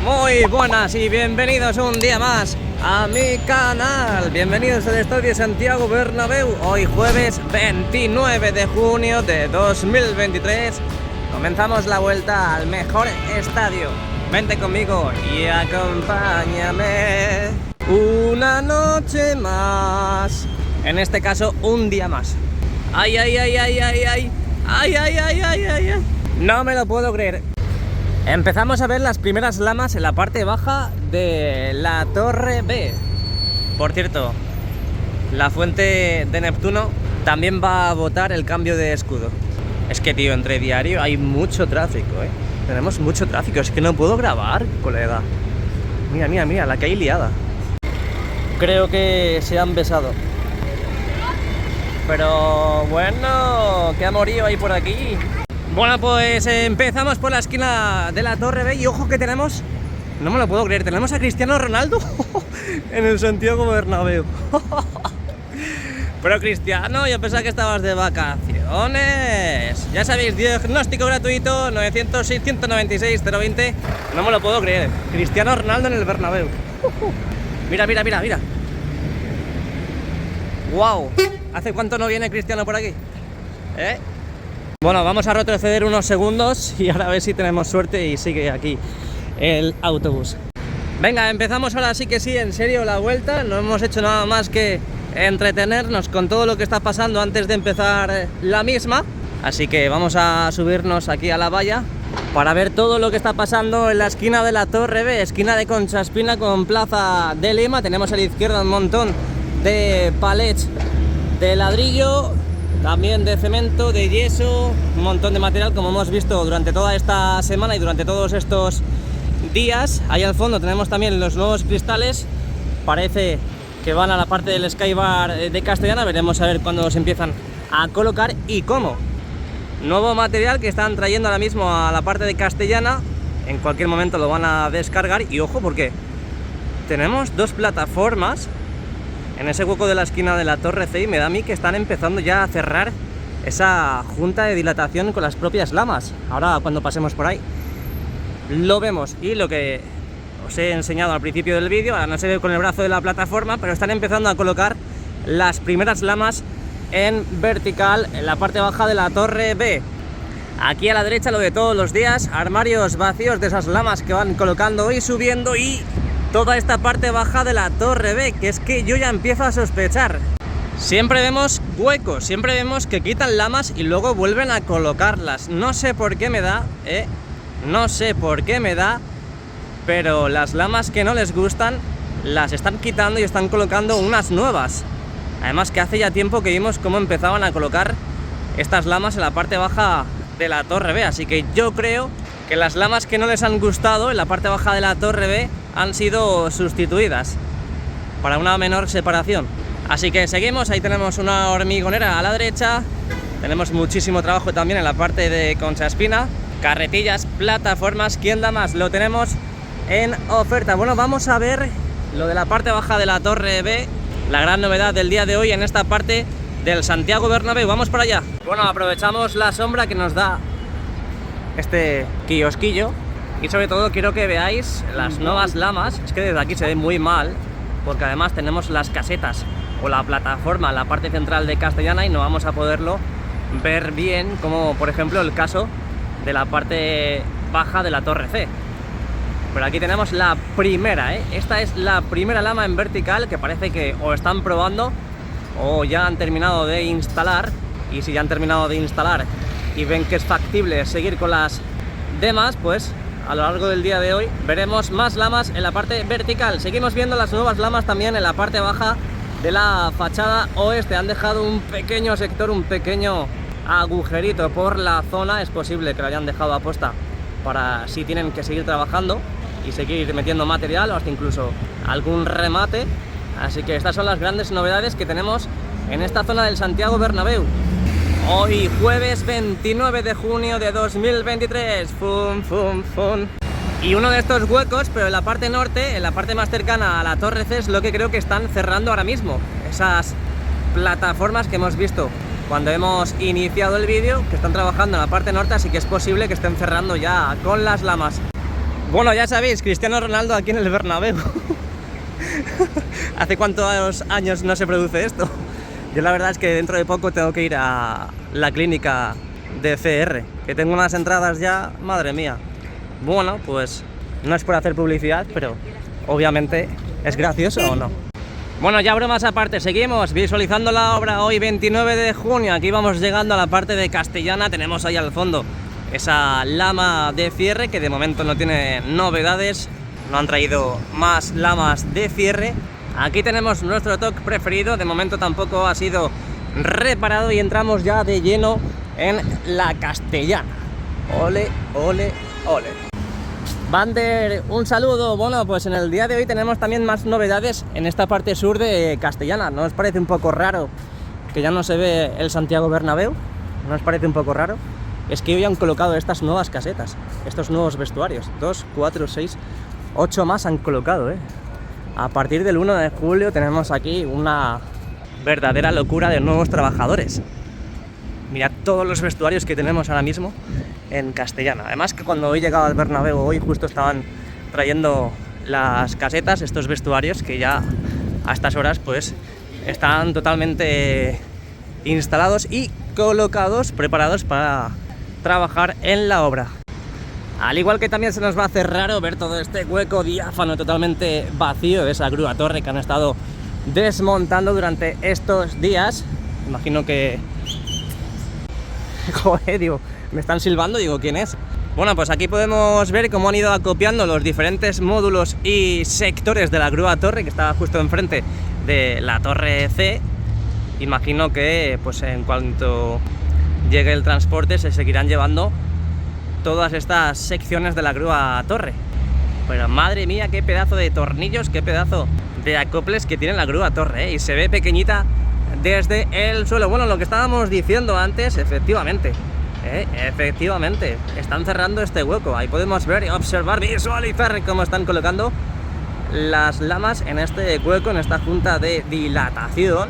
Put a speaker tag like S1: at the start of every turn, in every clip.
S1: Muy buenas y bienvenidos un día más a mi canal. Bienvenidos al Estadio Santiago Bernabéu. Hoy jueves 29 de junio de 2023 comenzamos la vuelta al mejor estadio. Vente conmigo y acompáñame una noche más. En este caso, un día más. Ay, ay, ay, ay, ay, ay. Ay, ay, ay, ay, ay, ay. No me lo puedo creer. Empezamos a ver las primeras lamas en la parte baja de la Torre B. Por cierto, la fuente de Neptuno también va a votar el cambio de escudo. Es que, tío, entre diario hay mucho tráfico, Tenemos mucho tráfico, es que no puedo grabar, colega. Mira, mira, mira, la que hay liada. Creo que se han besado. Pero bueno, qué amorío hay por aquí. Bueno, pues empezamos por la esquina de la Torre B y ojo que tenemos, no me lo puedo creer, tenemos a Cristiano Ronaldo en el Santiago Bernabéu. Pero Cristiano, yo pensaba que estabas de vacaciones. Ya sabéis, diagnóstico gratuito 906-196-020. No me lo puedo creer, Cristiano Ronaldo en el Bernabéu. Mira, mira, mira, mira. Wow, ¿hace cuánto no viene Cristiano por aquí? Bueno, vamos a retroceder unos segundos y ahora a ver si tenemos suerte y sigue aquí el autobús. Venga, empezamos ahora sí que sí, en serio, la vuelta. No hemos hecho nada más que entretenernos con todo lo que está pasando antes de empezar la misma. Así que vamos a subirnos aquí a la valla para ver todo lo que está pasando en la esquina de la Torre B, esquina de Concha Espina con Plaza de Lima. Tenemos a la izquierda un montón de palets de ladrillo, también de cemento, de yeso, un montón de material como hemos visto durante toda esta semana y durante todos estos días. Ahí al fondo tenemos también los nuevos cristales, parece que van a la parte del Skybar de Castellana. Veremos a ver cuándo se empiezan a colocar y cómo. Nuevo material que están trayendo ahora mismo a la parte de Castellana, en cualquier momento lo van a descargar y ojo porque tenemos dos plataformas en ese hueco de la esquina de la Torre C y me da a mí que están empezando ya a cerrar esa junta de dilatación con las propias lamas. Ahora cuando pasemos por ahí lo vemos. Y lo que os he enseñado al principio del vídeo, ahora no se ve con el brazo de la plataforma, pero están empezando a colocar las primeras lamas en vertical en la parte baja de la Torre B. Aquí a la derecha, lo de todos los días, armarios vacíos de esas lamas que van colocando y subiendo, y toda esta parte baja de la Torre B, que es que yo ya empiezo a sospechar. Siempre vemos huecos, siempre vemos que quitan lamas y luego vuelven a colocarlas. No sé por qué me da, no sé por qué me da, pero las lamas que no les gustan las están quitando y están colocando unas nuevas. Además que hace ya tiempo que vimos cómo empezaban a colocar estas lamas en la parte baja de la Torre B, así que yo creo que las lamas que no les han gustado en la parte baja de la Torre B han sido sustituidas para una menor separación. Así que seguimos, ahí tenemos una hormigonera a la derecha, tenemos muchísimo trabajo también en la parte de Concha Espina, carretillas, plataformas, ¿quién da más? Lo tenemos en oferta. Bueno, vamos a ver lo de la parte baja de la Torre B, la gran novedad del día de hoy en esta parte del Santiago Bernabéu. Vamos para allá. Bueno, aprovechamos la sombra que nos da este kiosquillo y sobre todo quiero que veáis las nuevas lamas. Es que desde aquí se ve muy mal porque además tenemos las casetas o la plataforma en la parte central de Castellana y no vamos a poderlo ver bien, como por ejemplo el caso de la parte baja de la Torre C. Pero aquí tenemos la primera, Esta es la primera lama en vertical que parece que o están probando o ya han terminado de instalar. Y si ya han terminado de instalar y ven que es factible seguir con las demás, pues a lo largo del día de hoy veremos más lamas en la parte vertical. Seguimos viendo las nuevas lamas también en la parte baja de la fachada oeste. Han dejado un pequeño sector, un pequeño agujerito por la zona. Es posible que lo hayan dejado a posta para si tienen que seguir trabajando y seguir metiendo material o hasta incluso algún remate. Así que estas son las grandes novedades que tenemos en esta zona del Santiago Bernabéu. Hoy jueves 29 de junio de 2023. Fum, fum, fum. Y uno de estos huecos, pero en la parte norte, en la parte más cercana a la Torre C, es lo que creo que están cerrando ahora mismo. Esas plataformas que hemos visto cuando hemos iniciado el vídeo, que están trabajando en la parte norte, así que es posible que estén cerrando ya con las lamas. Bueno, ya sabéis, Cristiano Ronaldo aquí en el Bernabéu. ¿Hace cuántos años no se produce esto? Yo la verdad es que dentro de poco tengo que ir a la clínica de CR, que tengo unas entradas ya, madre mía. Bueno, pues no es por hacer publicidad, pero obviamente es gracioso, ¿o no? Bueno, ya bromas aparte, seguimos visualizando la obra hoy 29 de junio. Aquí vamos llegando a la parte de Castellana, tenemos ahí al fondo esa lama de cierre que de momento no tiene novedades, no han traído más lamas de cierre. Aquí tenemos nuestro toque preferido, de momento tampoco ha sido reparado y entramos ya de lleno en la Castellana. Ole, ole, ole. Bander, un saludo. Bueno, pues en el día de hoy tenemos también más novedades en esta parte sur de Castellana. ¿No os parece un poco raro que ya no se ve el Santiago Bernabéu? ¿No os parece un poco raro? Es que hoy han colocado estas nuevas casetas, estos nuevos vestuarios. 2, 4, 6, 8 más han colocado, ¿eh? A partir del 1 de julio tenemos aquí una verdadera locura de nuevos trabajadores. Mirad todos los vestuarios que tenemos ahora mismo en Castellana. Además que cuando he llegado al Bernabéu hoy justo estaban trayendo las casetas, estos vestuarios que ya a estas horas pues están totalmente instalados y colocados, preparados para trabajar en la obra. Al igual que también se nos va a hacer raro ver todo este hueco diáfano totalmente vacío de esa grúa torre que han estado desmontando durante estos días. Imagino que... Joder, digo, me están silbando, digo, ¿quién es? Bueno, pues aquí podemos ver cómo han ido acopiando los diferentes módulos y sectores de la grúa torre que estaba justo enfrente de la torre C. Imagino que pues en cuanto llegue el transporte se seguirán llevando todas estas secciones de la grúa torre. Pero madre mía, qué pedazo de tornillos, qué pedazo de acoples que tiene la grúa torre, ¿eh? Y se ve pequeñita desde el suelo. Bueno, lo que estábamos diciendo antes, efectivamente, están cerrando este hueco. Ahí podemos ver y observar, visualizar cómo están colocando las lamas en este hueco, en esta junta de dilatación.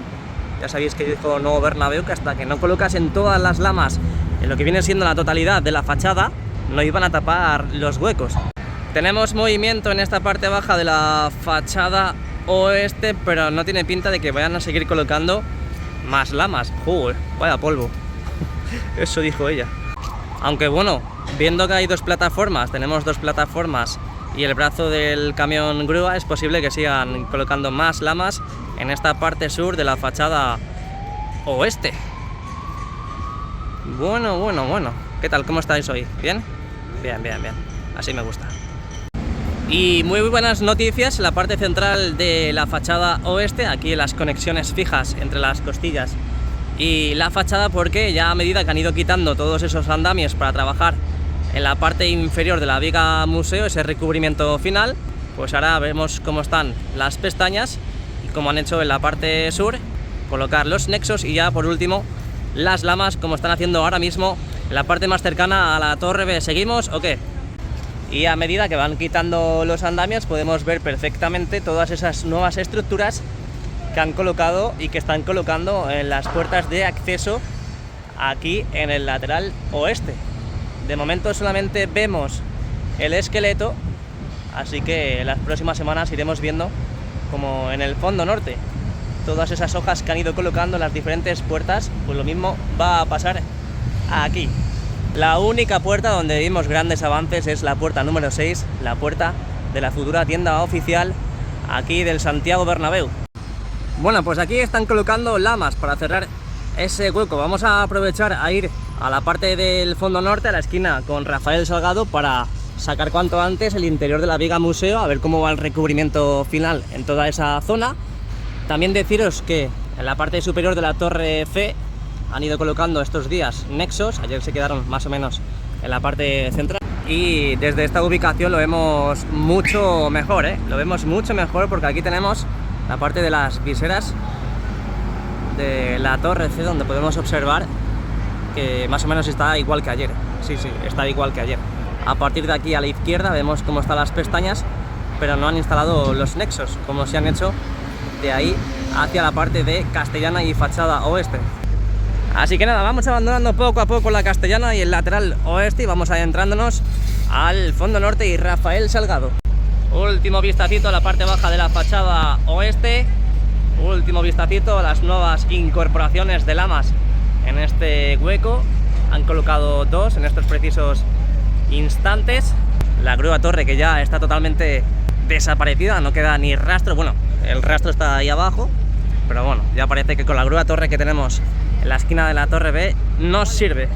S1: Ya sabéis que dijo Nuevo Bernabéu que hasta que no colocasen todas las lamas en lo que viene siendo la totalidad de la fachada, no iban a tapar los huecos. Tenemos movimiento en esta parte baja de la fachada oeste, pero no tiene pinta de que vayan a seguir colocando más lamas. Joder, vaya polvo. Eso dijo ella. Aunque bueno, viendo que hay dos plataformas, tenemos dos plataformas y el brazo del camión grúa, es posible que sigan colocando más lamas en esta parte sur de la fachada oeste. Bueno. ¿Qué tal? ¿Cómo estáis hoy? ¿Bien? Bien. Así me gusta. Y muy buenas noticias en la parte central de la fachada oeste, aquí en las conexiones fijas entre las costillas y la fachada, porque ya a medida que han ido quitando todos esos andamios para trabajar en la parte inferior de la viga museo, ese recubrimiento final, pues ahora vemos cómo están las pestañas y cómo han hecho en la parte sur, colocar los nexos y ya por último las lamas, como están haciendo ahora mismo en la parte más cercana a la torre B. ¿Seguimos o qué? Y a medida que van quitando los andamios podemos ver perfectamente todas esas nuevas estructuras que han colocado y que están colocando en las puertas de acceso aquí en el lateral oeste. De momento solamente vemos el esqueleto, así que en las próximas semanas iremos viendo como en el fondo norte todas esas hojas que han ido colocando en las diferentes puertas, pues lo mismo va a pasar aquí. La única puerta donde vimos grandes avances es la puerta número 6, la puerta de la futura tienda oficial aquí del Santiago Bernabéu. Bueno, pues aquí están colocando lamas para cerrar ese hueco. Vamos a aprovechar a ir a la parte del fondo norte, a la esquina con Rafael Salgado, para sacar cuanto antes el interior de la viga museo, a ver cómo va el recubrimiento final en toda esa zona. También deciros que en la parte superior de la torre C han ido colocando estos días nexos. Ayer se quedaron más o menos en la parte central y desde esta ubicación lo vemos mucho mejor, lo vemos mucho mejor, porque aquí tenemos la parte de las viseras de la torre C, donde podemos observar que más o menos está igual que ayer. Sí, está igual que ayer. A partir de aquí a la izquierda vemos cómo están las pestañas, pero no han instalado los nexos como se han hecho de ahí hacia la parte de Castellana y fachada oeste. Así que nada, vamos abandonando poco a poco la Castellana y el lateral oeste y vamos adentrándonos al fondo norte y Rafael Salgado. Último vistacito a la parte baja de la fachada oeste. Último vistacito a las nuevas incorporaciones de lamas en este hueco. Han colocado dos en estos precisos instantes. La grúa torre, que ya está totalmente desaparecida, no queda ni rastro. Bueno, el rastro está ahí abajo, pero bueno, ya parece que con la grúa torre que tenemos en la esquina de la torre B nos sirve.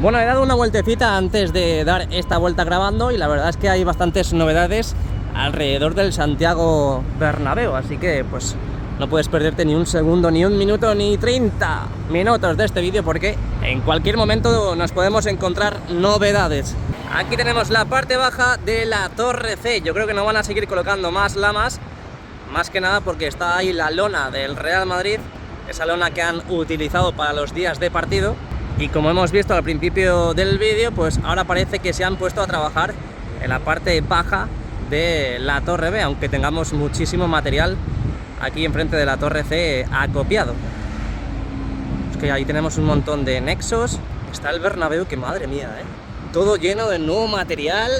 S1: Bueno, he dado una vueltecita antes de dar esta vuelta grabando y la verdad es que hay bastantes novedades alrededor del Santiago Bernabéu, así que pues no puedes perderte ni un segundo, ni un minuto, ni 30 minutos de este vídeo, porque en cualquier momento nos podemos encontrar novedades. Aquí tenemos la parte baja de la Torre C. Yo creo que no van a seguir colocando más lamas, más que nada porque está ahí la lona del Real Madrid, esa lona que han utilizado para los días de partido. Y como hemos visto al principio del vídeo, pues ahora parece que se han puesto a trabajar en la parte baja de la Torre B, aunque tengamos muchísimo material aquí enfrente de la Torre C acopiado. Es que ahí tenemos un montón de nexos. Está el Bernabéu, que madre mía, todo lleno de nuevo material.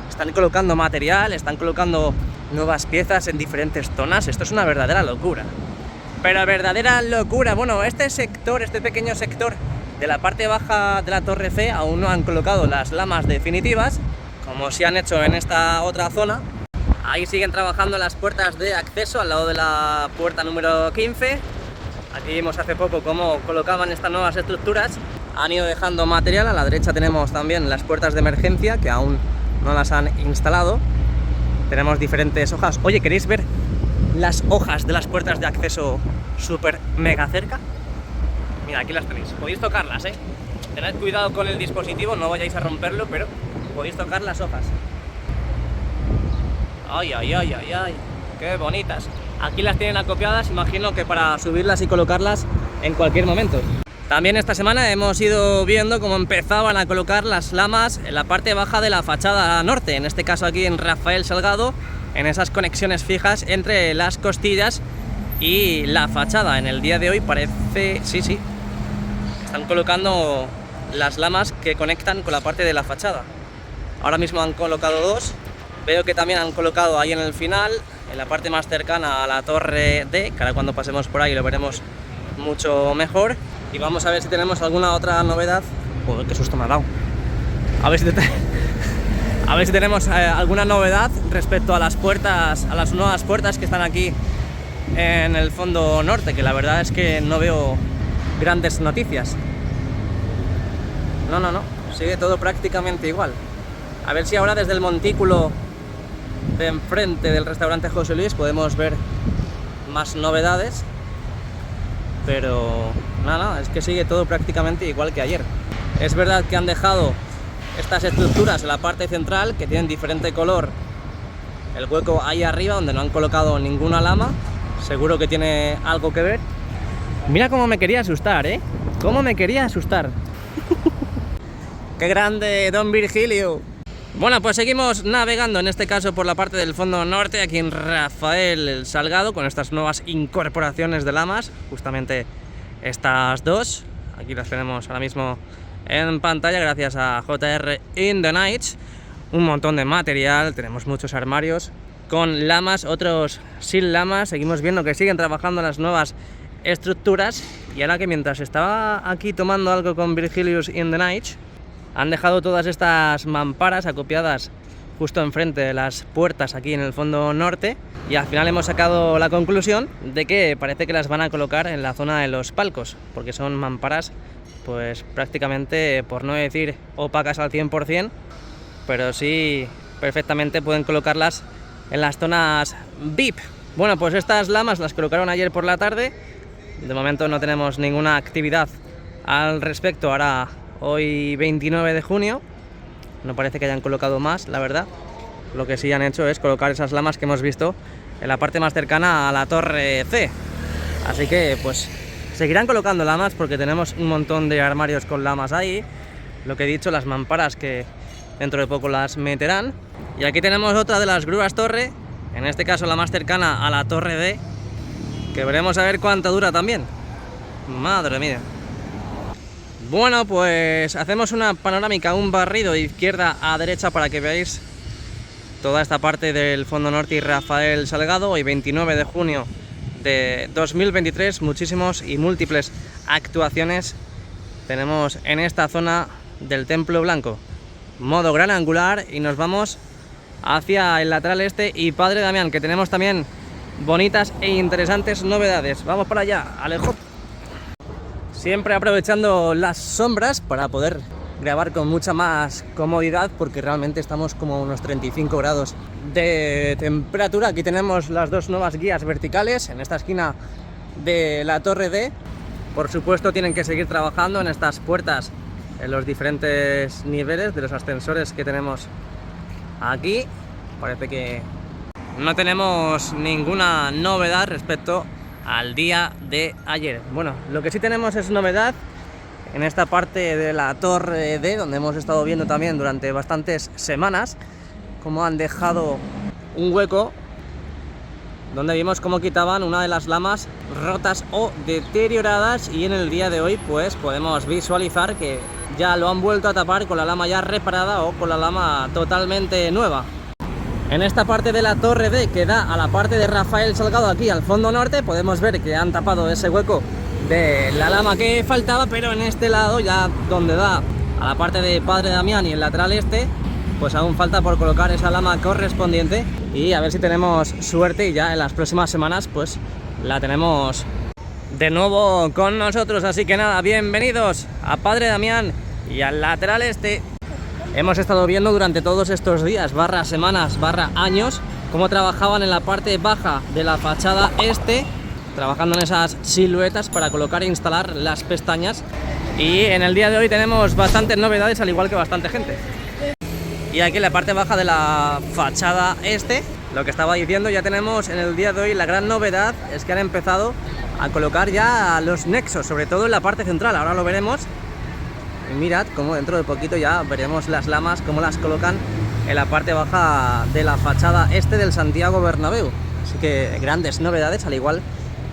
S1: Están colocando material, están colocando nuevas piezas en diferentes zonas. Esto es una verdadera locura. Pero verdadera locura. Bueno, este sector, este pequeño sector de la parte baja de la Torre C, aún no han colocado las lamas definitivas, como sí han hecho en esta otra zona. Ahí siguen trabajando las puertas de acceso al lado de la puerta número 15. Aquí vimos hace poco cómo colocaban estas nuevas estructuras. Han ido dejando material. A la derecha tenemos también las puertas de emergencia, que aún no las han instalado. Tenemos diferentes hojas. Oye, ¿queréis ver las hojas de las puertas de acceso súper mega cerca? Mira, aquí las tenéis. Podéis tocarlas, Tened cuidado con el dispositivo, no vayáis a romperlo, pero podéis tocar las hojas. Ay, ay, ay, ay, ay, qué bonitas. Aquí las tienen acopiadas, imagino que para subirlas y colocarlas en cualquier momento. También esta semana hemos ido viendo cómo empezaban a colocar las lamas en la parte baja de la fachada norte, en este caso aquí en Rafael Salgado, en esas conexiones fijas entre las costillas y la fachada. En el día de hoy parece, sí, están colocando las lamas que conectan con la parte de la fachada. Ahora mismo han colocado dos. Veo que también han colocado ahí en el final, en la parte más cercana a la Torre D, que ahora cuando pasemos por ahí lo veremos mucho mejor. Y vamos a ver si tenemos alguna otra novedad. Joder, qué susto me ha dado. A ver si tenemos alguna novedad respecto a las puertas, a las nuevas puertas que están aquí en el fondo norte, que la verdad es que no veo grandes noticias. No, sigue todo prácticamente igual. A ver si ahora desde el montículo de enfrente del restaurante José Luis podemos ver más novedades, pero nada, es que sigue todo prácticamente igual que ayer. Es verdad que han dejado estas estructuras en la parte central, que tienen diferente color, el hueco ahí arriba donde no han colocado ninguna lama. Seguro que tiene algo que ver. Mira cómo me quería asustar, cómo me quería asustar. ¡Qué grande, don Virgilio! Bueno, pues seguimos navegando, en este caso por la parte del fondo norte, aquí en Rafael Salgado, con estas nuevas incorporaciones de lamas, justamente estas dos. Aquí las tenemos ahora mismo en pantalla gracias a JR in the Nights. Un montón de material, tenemos muchos armarios con lamas, otros sin lamas. Seguimos viendo que siguen trabajando las nuevas estructuras. Y ahora que mientras estaba aquí tomando algo con Virgilius in the Nights, han dejado todas estas mamparas acopiadas justo enfrente de las puertas aquí en el fondo norte, y al final hemos sacado la conclusión de que parece que las van a colocar en la zona de los palcos, porque son mamparas pues prácticamente, por no decir opacas al 100%, pero sí perfectamente pueden colocarlas en las zonas VIP. Bueno, pues estas lamas las colocaron ayer por la tarde. De momento no tenemos ninguna actividad al respecto. Ahora, hoy 29 de junio, no parece que hayan colocado más, la verdad. Lo que sí han hecho es colocar esas lamas que hemos visto en la parte más cercana a la Torre C. Así que pues seguirán colocando lamas, porque tenemos un montón de armarios con lamas ahí. Lo que he dicho, las mamparas que dentro de poco las meterán. Y aquí tenemos otra de las grúas torre, en este caso la más cercana a la Torre D, que veremos a ver cuánto dura también. Madre mía. Bueno, pues hacemos una panorámica, un barrido de izquierda a derecha para que veáis toda esta parte del Fondo Norte y Rafael Salgado. Hoy 29 de junio de 2023, muchísimos y múltiples actuaciones tenemos en esta zona del Templo Blanco. Modo gran angular y nos vamos hacia el lateral este y Padre Damián, que tenemos también bonitas e interesantes novedades. Vamos para allá, Alejo. Siempre aprovechando las sombras para poder grabar con mucha más comodidad, porque realmente estamos como a unos 35 grados de temperatura. Aquí tenemos las dos nuevas guías verticales en esta esquina de la Torre D. Por supuesto tienen que seguir trabajando en estas puertas en los diferentes niveles de los ascensores que tenemos aquí. Parece que no tenemos ninguna novedad respecto al día de ayer. Bueno, lo que sí tenemos es novedad en esta parte de la Torre D, donde hemos estado viendo también durante bastantes semanas cómo han dejado un hueco donde vimos cómo quitaban una de las lamas rotas o deterioradas, y en el día de hoy pues podemos visualizar que ya lo han vuelto a tapar con la lama ya reparada o con la lama totalmente nueva. En esta parte de la Torre D, que da a la parte de Rafael Salgado, aquí al Fondo Norte, podemos ver que han tapado ese hueco de la lama que faltaba, pero en este lado, ya donde da a la parte de Padre Damián y el lateral este, pues aún falta por colocar esa lama correspondiente, y a ver si tenemos suerte y ya en las próximas semanas pues la tenemos de nuevo con nosotros. Así que nada, bienvenidos a Padre Damián y al lateral este. Hemos estado viendo durante todos estos días, barra semanas, barra años, cómo trabajaban en la parte baja de la fachada este, trabajando en esas siluetas para colocar e instalar las pestañas. Y en el día de hoy tenemos bastantes novedades, al igual que bastante gente. Y aquí en la parte baja de la fachada este, lo que estaba diciendo, ya tenemos en el día de hoy la gran novedad, es que han empezado a colocar ya los nexos, sobre todo en la parte central. Ahora lo veremos. Y mirad cómo dentro de poquito ya veremos las lamas, cómo las colocan en la parte baja de la fachada este del Santiago Bernabéu. Así que grandes novedades, al igual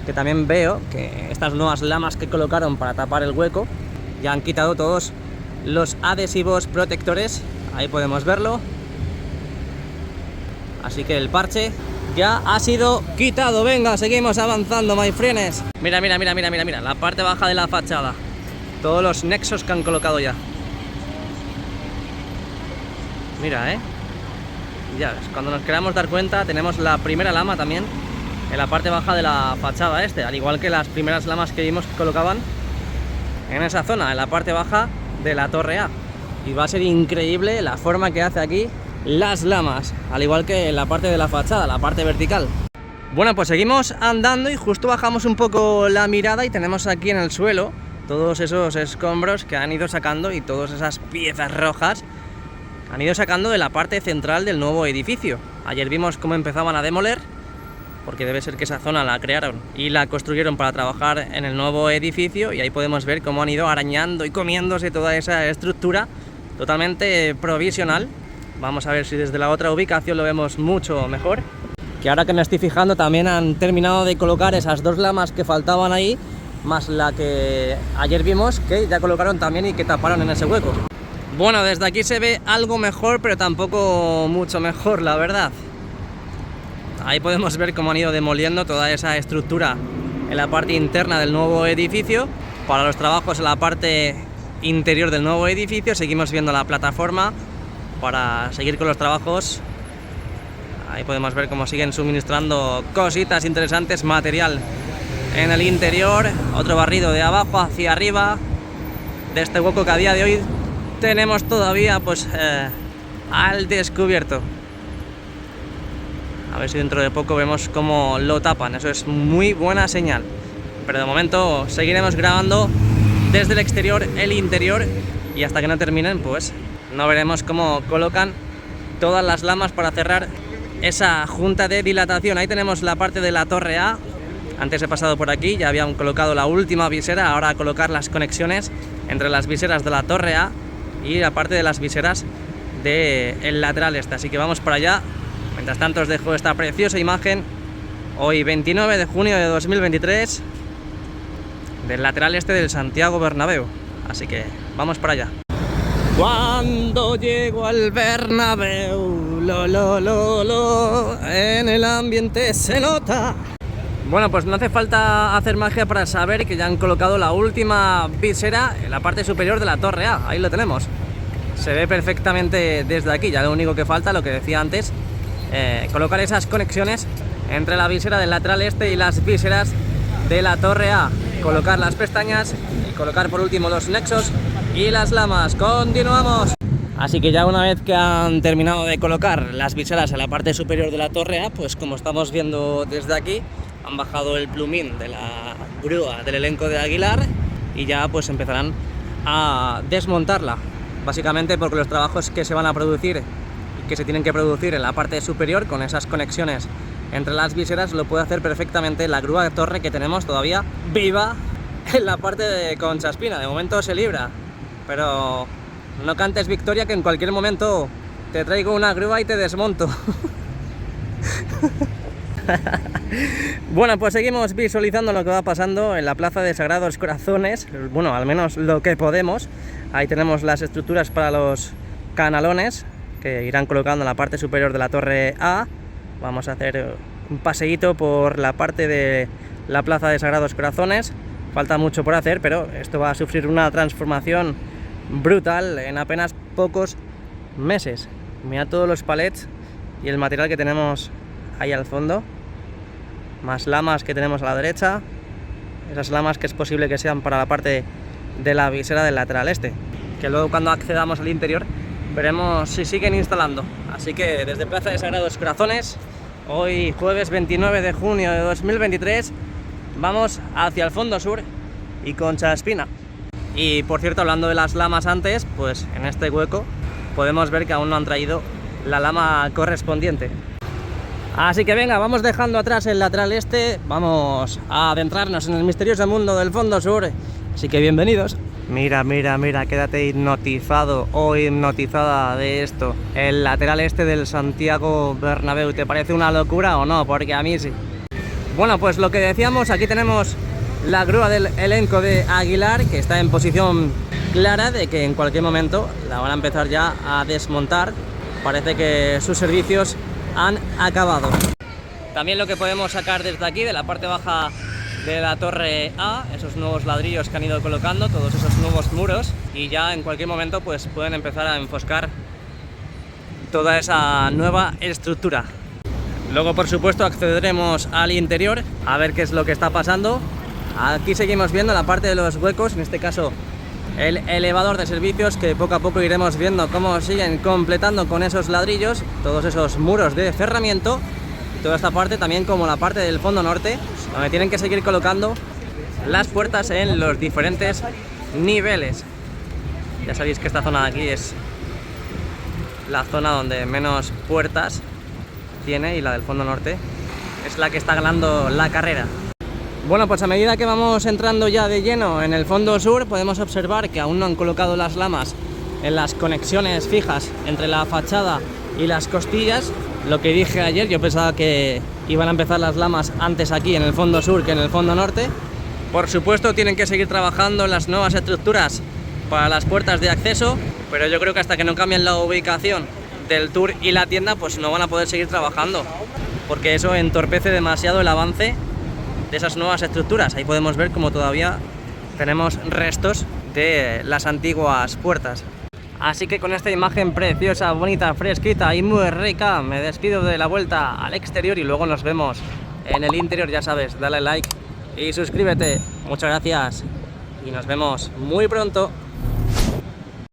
S1: que también veo que estas nuevas lamas que colocaron para tapar el hueco ya han quitado todos los adhesivos protectores. Ahí podemos verlo. Así que el parche ya ha sido quitado. Venga, seguimos avanzando, my friends. Mira, mira, mira, mira, mira, mira, la parte baja de la fachada. Todos los nexos que han colocado ya. Mira, ya ves, cuando nos queramos dar cuenta, tenemos la primera lama también en la parte baja de la fachada este, al igual que las primeras lamas que vimos que colocaban en esa zona, en la parte baja de la Torre A. Y va a ser increíble la forma que hace aquí las lamas, al igual que en la parte de la fachada, la parte vertical. Bueno, pues seguimos andando y justo bajamos un poco la mirada y tenemos aquí en el suelo todos esos escombros que han ido sacando y todas esas piezas rojas han ido sacando de la parte central del nuevo edificio. Ayer vimos cómo empezaban a demoler, porque debe ser que esa zona la crearon y la construyeron para trabajar en el nuevo edificio, y ahí podemos ver cómo han ido arañando y comiéndose toda esa estructura totalmente provisional. Vamos a ver si desde la otra ubicación lo vemos mucho mejor. Que ahora que me estoy fijando también han terminado de colocar esas dos lamas que faltaban ahí, más la que ayer vimos que ya colocaron también y que taparon en ese hueco. Bueno, desde aquí se ve algo mejor, pero tampoco mucho mejor, la verdad. Ahí podemos ver cómo han ido demoliendo toda esa estructura en la parte interna del nuevo edificio. Para los trabajos en la parte interior del nuevo edificio seguimos viendo la plataforma para seguir con los trabajos. Ahí podemos ver cómo siguen suministrando cositas interesantes, material en el interior. Otro barrido de abajo hacia arriba de este hueco que a día de hoy tenemos todavía pues al descubierto. A ver si dentro de poco vemos cómo lo tapan, eso es muy buena señal. Pero de momento seguiremos grabando desde el exterior, el interior, y hasta que no terminen pues no veremos cómo colocan todas las lamas para cerrar esa junta de dilatación. Ahí tenemos la parte de la Torre A. Antes he pasado por aquí, ya habían colocado la última visera, ahora a colocar las conexiones entre las viseras de la Torre A y la parte de las viseras del lateral este. Así que vamos para allá. Mientras tanto os dejo esta preciosa imagen, hoy 29 de junio de 2023, del lateral este del Santiago Bernabéu. Así que vamos para allá. Cuando llego al Bernabéu, en el ambiente se nota. Bueno, pues no hace falta hacer magia para saber que ya han colocado la última visera en la parte superior de la torre A. Ahí lo tenemos. Se ve perfectamente desde aquí. Ya lo único que falta, lo que decía antes, colocar esas conexiones entre la visera del lateral este y las viseras de la torre A. Colocar las pestañas y colocar por último los nexos y las lamas. ¡Continuamos! Así que ya una vez que han terminado de colocar las viseras en la parte superior de la torre A, pues como estamos viendo desde aquí, han bajado el plumín de la grúa del elenco de Aguilar y ya pues empezarán a desmontarla. Básicamente porque los trabajos que se van a producir y que se tienen que producir en la parte superior con esas conexiones entre las viseras lo puede hacer perfectamente la grúa de torre que tenemos todavía viva en la parte de Concha Espina. De momento se libra, pero no cantes victoria, que en cualquier momento te traigo una grúa y te desmonto. Bueno, pues seguimos visualizando lo que va pasando en la plaza de Sagrados Corazones. Bueno, al menos lo que podemos. Ahí tenemos las estructuras para los canalones que irán colocando en la parte superior de la torre A. Vamos a hacer un paseíto por la parte de la plaza de Sagrados Corazones. Falta mucho por hacer, pero esto va a sufrir una transformación brutal en apenas pocos meses. Mira todos los palets y el material que tenemos ahí al fondo, más lamas que tenemos a la derecha, esas lamas que es posible que sean para la parte de la visera del lateral este, que luego cuando accedamos al interior veremos si siguen instalando. Así que desde Plaza de Sagrados Corazones, hoy jueves 29 de junio de 2023, vamos hacia el fondo sur y Concha Espina. Y por cierto, hablando de las lamas antes, pues en este hueco podemos ver que aún no han traído la lama correspondiente. Así que venga, vamos dejando atrás el lateral este, vamos a adentrarnos en el misterioso mundo del fondo sur. Así que bienvenidos. Mira, mira, mira, quédate hipnotizado o hipnotizada de esto. El lateral este del Santiago Bernabéu, ¿te parece una locura o no? Porque a mí sí. Bueno, pues lo que decíamos, aquí tenemos la grúa del elenco de Aguilar, que está en posición clara de que en cualquier momento la van a empezar ya a desmontar. Parece que sus servicios han acabado. También lo que podemos sacar desde aquí, de la parte baja de la torre A, esos nuevos ladrillos que han ido colocando, todos esos nuevos muros, y ya en cualquier momento pues pueden empezar a enfoscar toda esa nueva estructura. Luego, por supuesto, accederemos al interior a ver qué es lo que está pasando. Aquí seguimos viendo la parte de los huecos, en este caso el elevador de servicios, que poco a poco iremos viendo cómo siguen completando con esos ladrillos todos esos muros de cerramiento. Y toda esta parte también, como la parte del fondo norte, donde tienen que seguir colocando las puertas en los diferentes niveles. Ya sabéis que esta zona de aquí es la zona donde menos puertas tiene, y la del fondo norte es la que está ganando la carrera. Bueno, pues a medida que vamos entrando ya de lleno en el fondo sur, podemos observar que aún no han colocado las lamas en las conexiones fijas entre la fachada y las costillas. Lo que dije ayer, yo pensaba que iban a empezar las lamas antes aquí en el fondo sur que en el fondo norte. Por supuesto, tienen que seguir trabajando en las nuevas estructuras para las puertas de acceso, pero yo creo que hasta que no cambien la ubicación del tour y la tienda, pues no van a poder seguir trabajando, porque eso entorpece demasiado el avance de esas nuevas estructuras. Ahí podemos ver como todavía tenemos restos de las antiguas puertas. Así que con esta imagen preciosa, bonita, fresquita y muy rica, me despido de la vuelta al exterior y luego nos vemos en el interior. Ya sabes, dale like y suscríbete. Muchas gracias y nos vemos muy pronto.